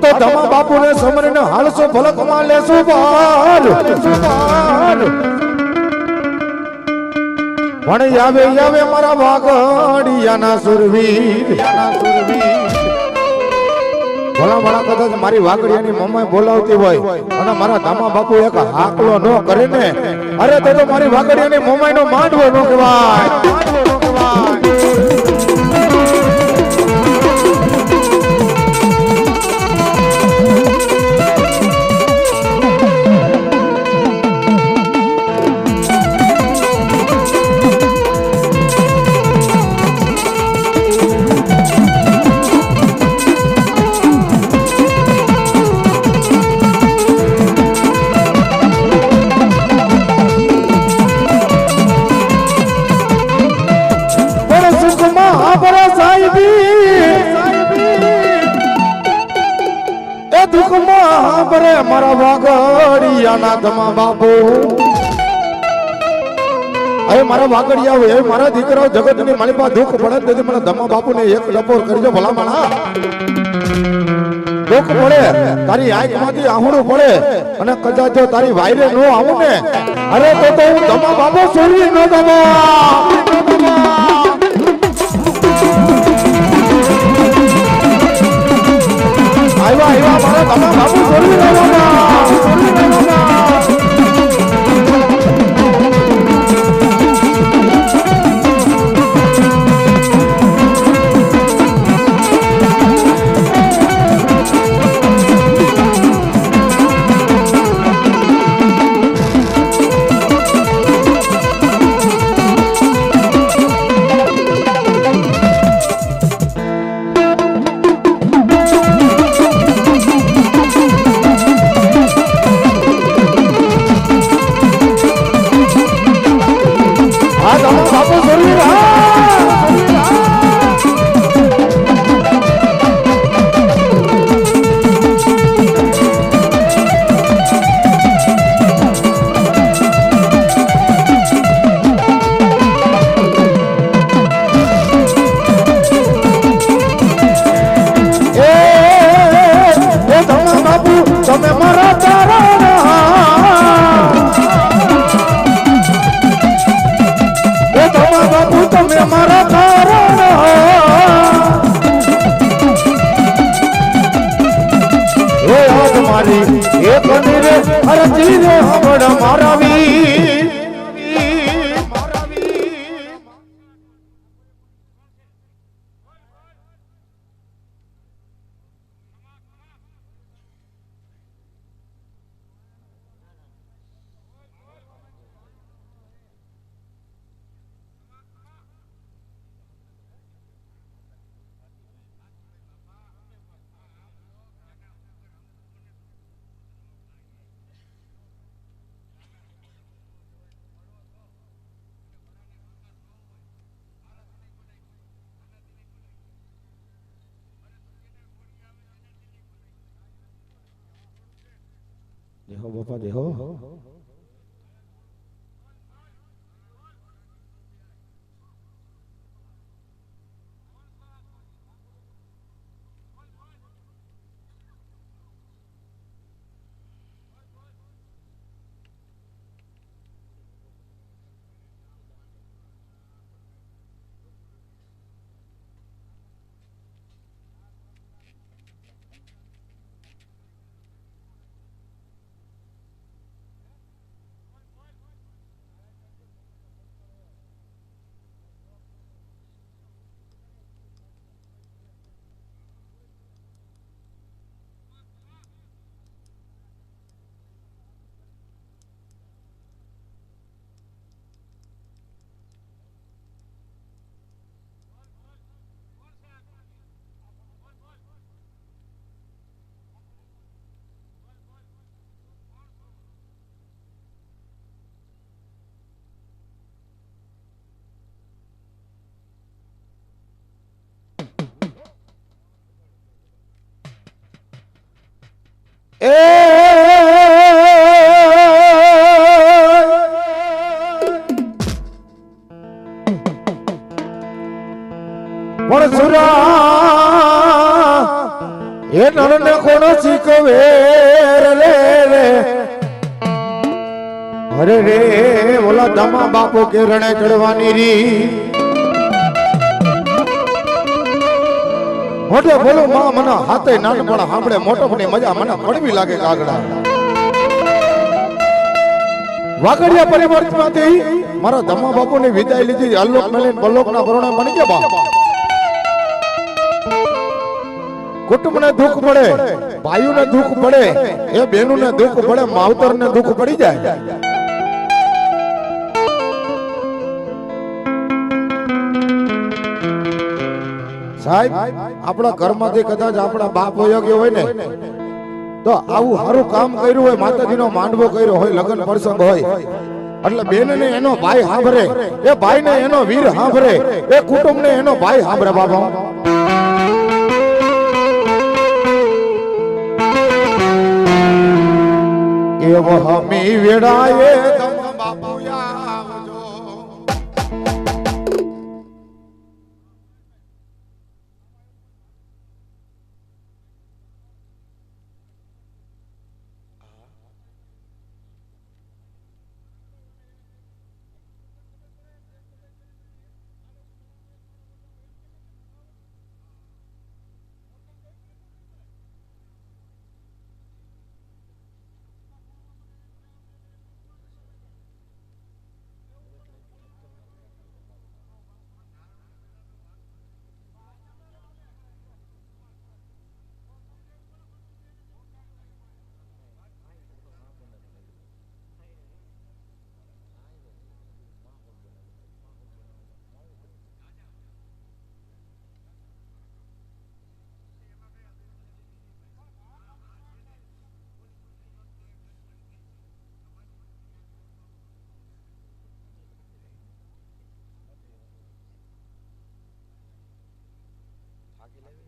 તો ધમા બાપુને સમરીને હાલસો ફલકમાં લેશું બાર પણ આવે આવે મારા વાગડિયાના સુરવીર ભલા ભલા કદાચ મારી વાગડિયાની મમ્મી બોલાવતી હોય અને મારા ધામા બાપુ એક હાકલો ન કરે ને અરે તો મારી વાગડિયાની મમ્મી નો માંડવો ન કહેવાય મારા વાગડિયાના ધમા બાપુ હવે મારા વાગડિયા હોય મારા દીકરાઓ જગતની માલિપા દુઃખ પડે તેથી મને ધમા બાપુને એક લપોર કરજો ભલા માણા દુઃખ પડે તારી આંખમાંથી આહુડું પડે અને કદાચ જો તારી વાયરે નો આવું ને અરે તો હું ધમા બાપુ છોડી ન દમા આવ્યા મારા ધમા બાપુ છોડી દેવાના દેહો બાપા દેહો એ નરને કોણ શીખવે રે રે અરે રે ઓલા દામા બાપુ કે રણે ચડવાની રી મોટે બોલો માં મને હાથે નાનપણ સાંભળે મોટપની મજા મને પડવી લાગે કાગડા વાગડિયા પરિવારમાંથી મારા ધમ્મા બાપુની વિદાય લીધી અલ્લોક મેલીન બલ્લોકના પરણે બની ગયા બાપ કુટુંબને દુઃખ પડે ભાઈઓને દુઃખ પડે એ બહેનોને દુઃખ પડે માવતરને દુઃખ પડી જાય સાહેબ આપણા ઘરમાંથી કદાચ આપણા બાપ વયો ગયો હોય ને તો આવું સારું કામ કર્યું હોય માતાજીનો માંડવો કર્યો હોય લગ્ન પ્રસંગ હોય એટલે બેનને એનો ભાઈ સાંભળે એ ભાઈને એનો વીર સાંભળે એ કુટુંબને એનો ભાઈ સાંભળે બાબા એવો હમી વેડાએ ધમ્મા બાપુ આવજો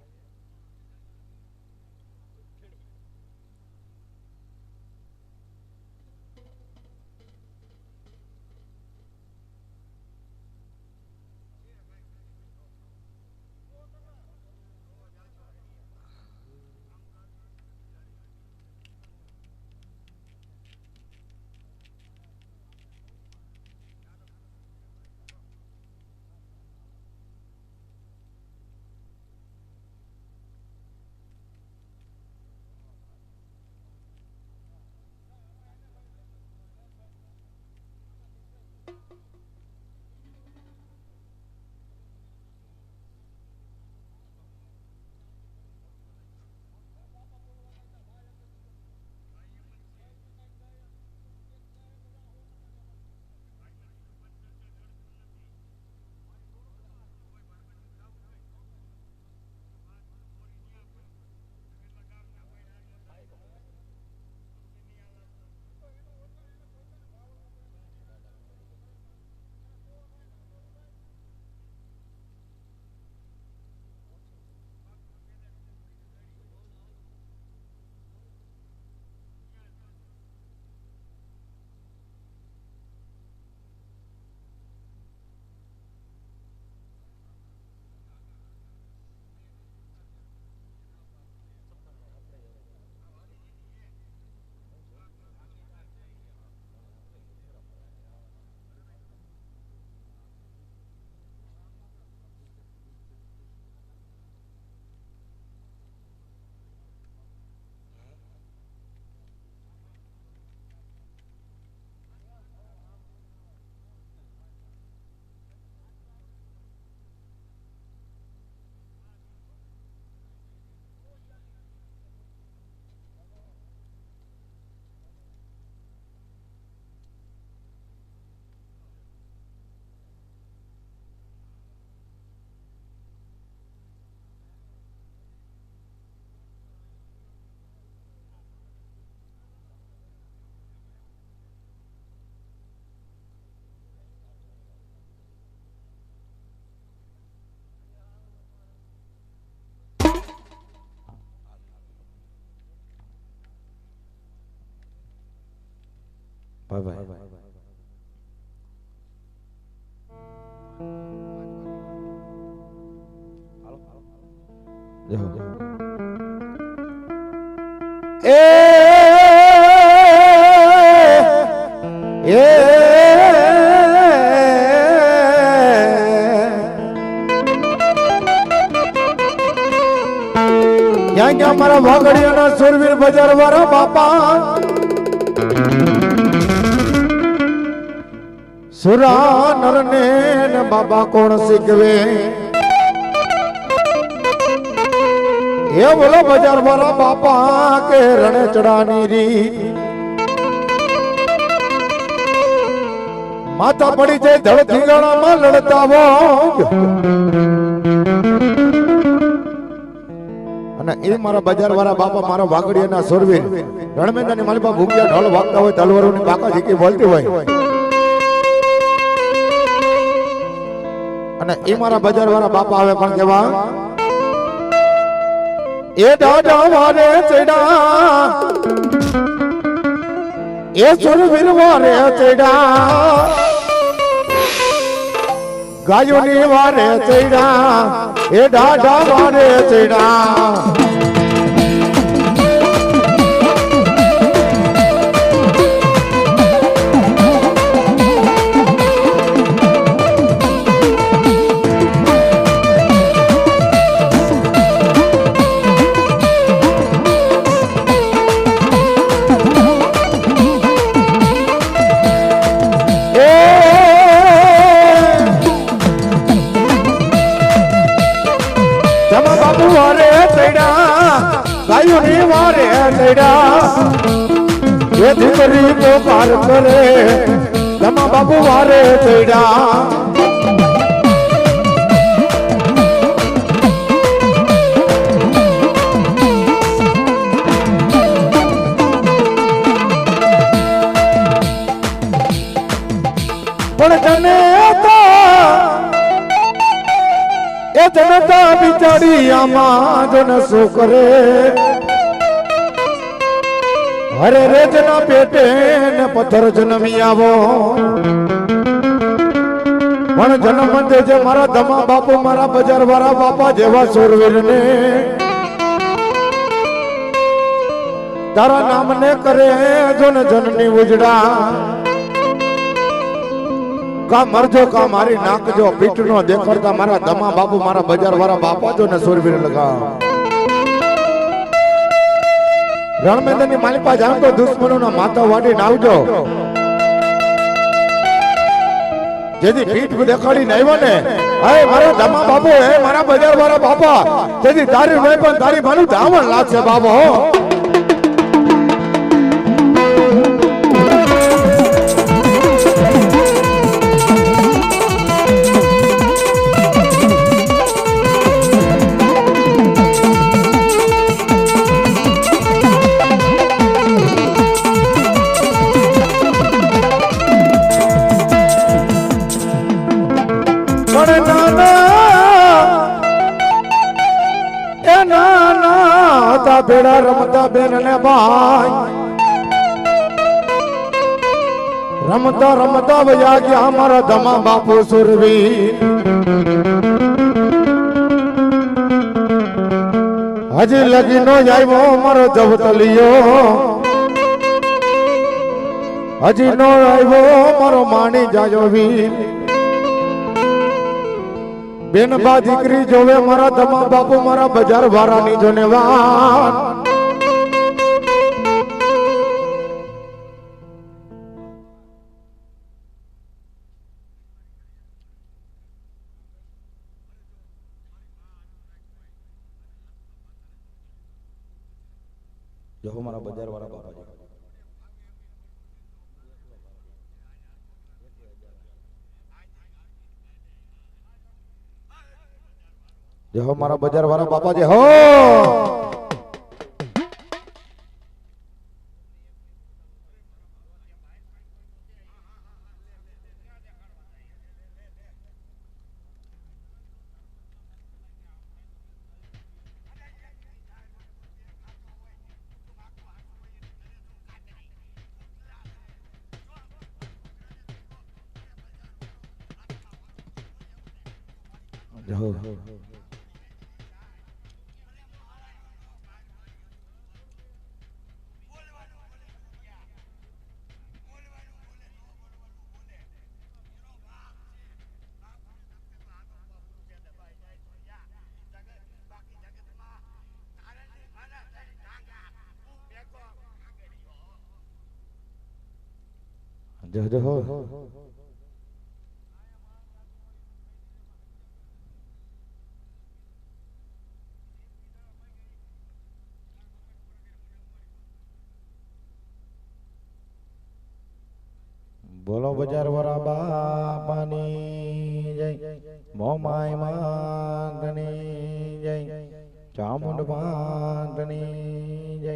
બાય બાય હાલો એ એ ક્યાં ક્યાં મારા વાગડિયાના સુરવીર બજાર વાળા બાપા સુરા નરને ને બાબા કોણ શીખવે એ બોલો બજાર વાળા બાપા કે રણે ચડાની રી માતા પડી જાય ધડ થીંગાણામાં લડતા હો અને એ મારા બજાર વાળા બાપા મારા વાગડિયાના સુરવીર રણમેંદાની માલિપા ભૂમિયા ઢોલ વાગતા હોય તલવારોની બાકા ઝીકી બોલતી હોય અને એ મારા બજાર વાળા બાપા આવે પણ કેવા એ દાદા વારે ચડા એ સુરવીર વારે ચડા ગાયોની વારે ચડા એ દાદા વારે ચડા ગાયોની વારે ચડા એ દીકરી પોકાર કરે તમા બાપુ વારે ચડા પણ તને એ જનતા બિચારી આમાં જન શું કરે હરે રે જના પેટે ને પથ્થર જન્મી આવો પણ જન્મ દેજે મારા ધમા બાપુ મારા બજાર વાળા બાપા જેવા સુરવીર ને તારા નામ ને કરે જન જનની ઉજડા કા મરજો કા મારી નાખજો પીઠ નો દેખાડતા મારા ધમા બાપુ મારા બજાર વાળા બાપા જો ને સુરવીર લગા રણમેંદની માલિપા જાણ તો દુશ્મનોના માથા વાટી નાવજો જેથી પીઠ દેખાડીને આવ્યો ને હે મારા ધમા બાપુ હે મારા બજાર વાળા બાપા જેથી તારી નહીં પણ તારી માનું ધાવણ લાગશે બાબો ભેડા રમતા બેન ને ભાઈ રમતા રમતા વયા ગયા મારા ધમા બાપુ સુરવીર હજી લગી નો આવ્યો મારો જવતલિયો હજી નો આવ્યો મારો માણી જાયો વીર બેન બા દીકરી જોવે મારા ધમા બાપુ મારા બજાર વાળાની જોને વાત જો મારા બજાર વાળા બાપા જય હો મારા બજાર વાળા બાપા જય હો જય હો જજો હો બોલો બજાર વાળા બાપાની જય મોમાય માતની જય ચામુંડ માતની જય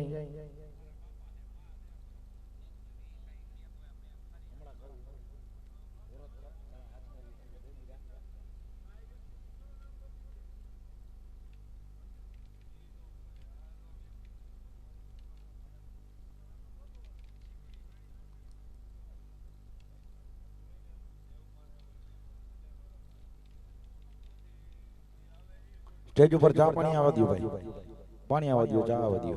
સ્ટેજ ઉપર ચા પાણી આવવા દો ભાઈ પાણી આવવા દો ચા આવવા દો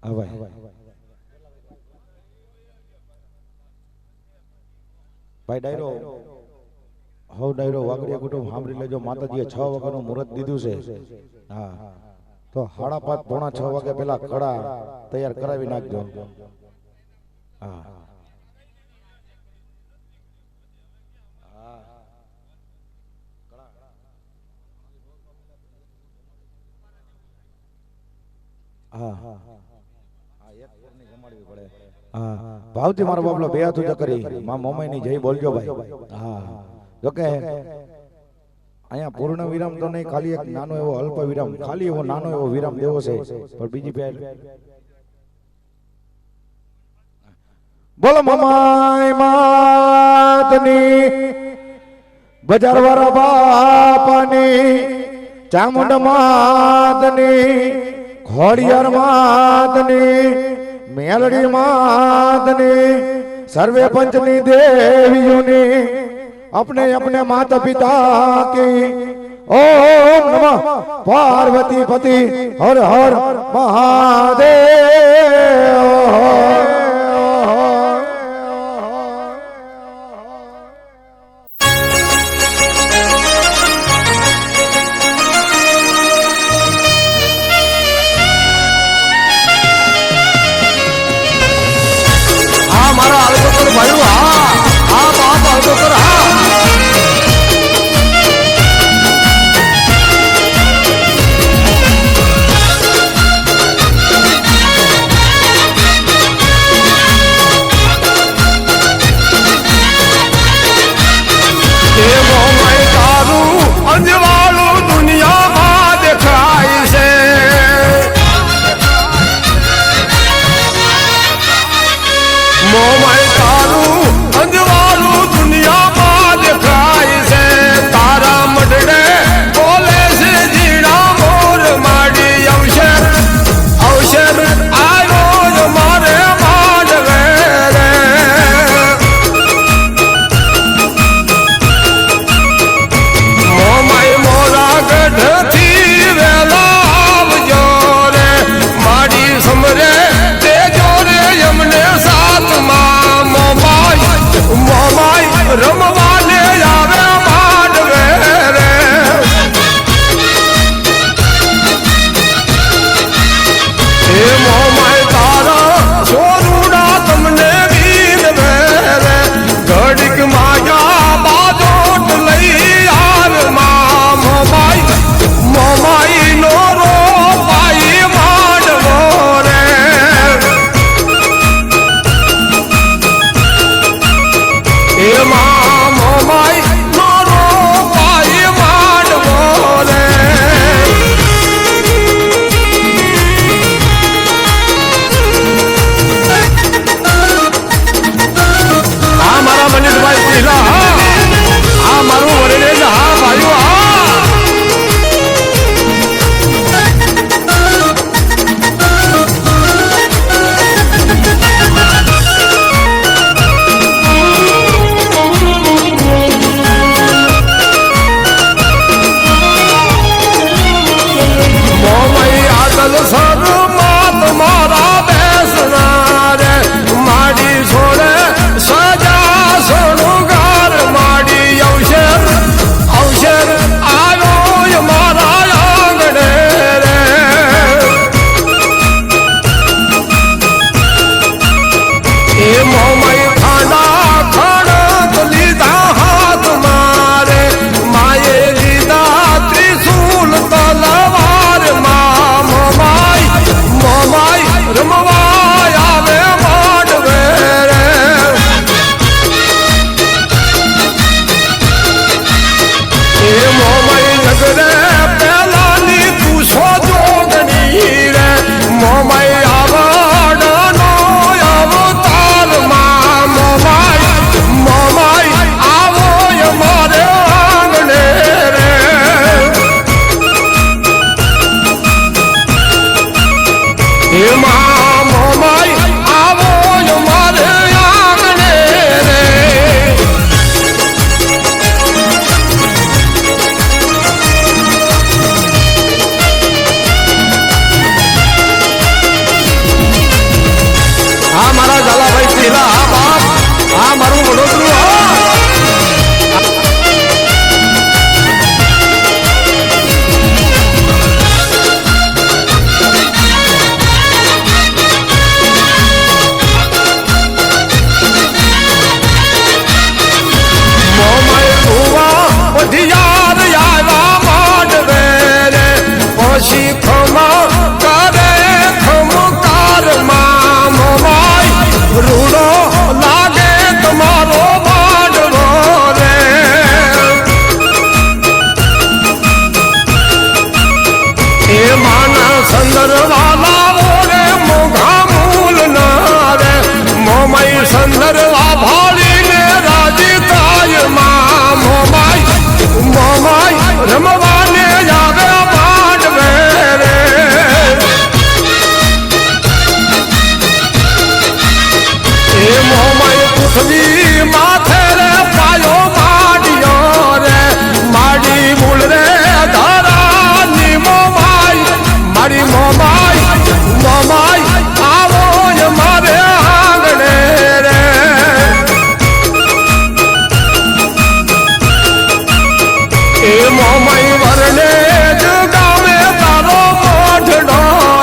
હા ભાઈ ભાઈ ડાયરો હવ ડાયરો વાગડિયા કુટુંબ સાંભળી લેજો માતાજીએ 6 વાગ્યાનું મુહૂર્ત દીધું છે હા તો 5:30 પોણા 6 વાગે પેલા કડા તૈયાર કરાવી નાખજો હા હા હા હા ભાવથી મારો બાબલો બે હાથ ઊંચા કરી માં મોમાઈની જય બોલજો ભાઈ હા જોકે અહીંયા પૂર્ણ વિરામ તો નહીં ખાલી એક નાનો એવો અલ્પ વિરામ ખાલી એવો નાનો એવો વિરામ દેવો છે પણ બીજી પહેલ બોલો મોમાઈ માતની બજાર વાળા બાપાની ચામુંડ માતની ખોડિયાર માતની મેલડી માતની सर्वे पंचनी देवियों अपने अपने माता पिता की ओम नमः पार्वती पति हर हर महादेव। समरे ते जोरे यमने साथ मां પૃથ્વી માથે રે પાયો માડ્યો રે માડી મૂળ રે ધરાની મોમાઈ મારી મોમાઈ મોમાઈ આવો જ મારે આંગણે રે એ મોમાઈ વરને જ ગામે તારો મોઢડો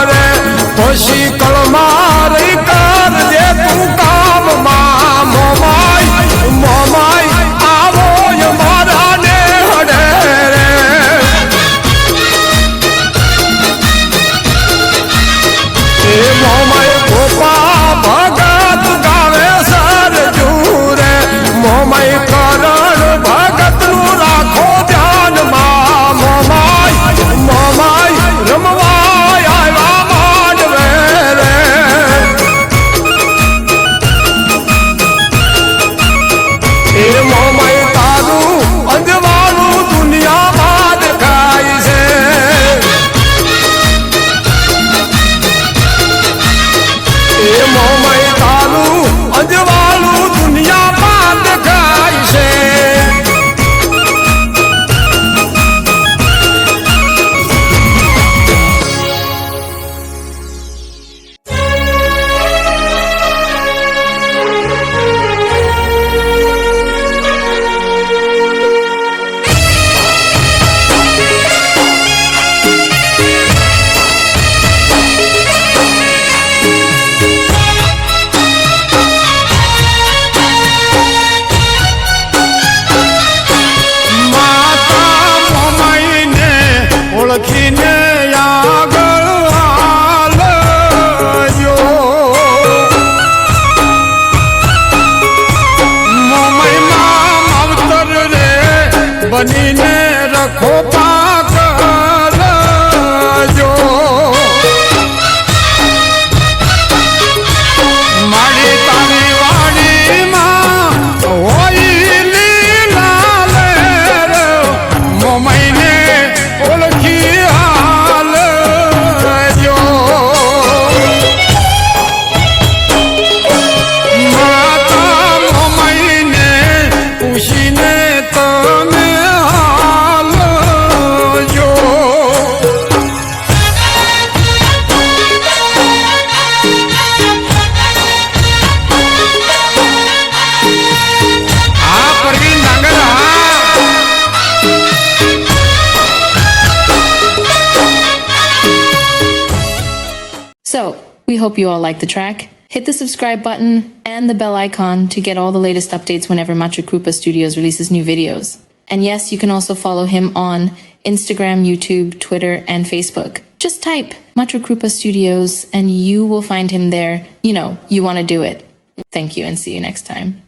રે પછી કળમારી કરજે તું કામમાં મોમાઈ મોમાઈ આવો જ મારા ને હડે રે એ મોમાઈ ગોપા ભગત ગાવે સરજુ રે મોમાઈ કરણ ભગત નું રાખો ધ્યાનમાં મોમાઈ મોમાઈ રમવા આવ્યા માંડવે રે એ મોમાઈ તારું અંજવાળું દુનિયામાં દેખાય છે એ મોમાઈ તારું અંજવાળું દુનિયામાં દેખાય છે માતા મોમાઈને ઓળખીને આગળ હાલજો મોમાઈમાં માવતર રે બનીને રખો પાક કરજો મારી તારી વાડીમાં હોય લીલા લેર મોમાઈને ઓળખી હાલજો માતા મોમાઈને પૂછીને તમે હાલજો આ Parveen ડાંગરા So, we hope you all like the track. Hit the subscribe button and the bell icon to get all the latest updates whenever Macho Krupa Studios releases new videos. And yes, you can also follow him on Instagram, YouTube, Twitter, and Facebook. Just type Macho Krupa Studios and you will find him there. You know, you want to do it. Thank you and see you next time.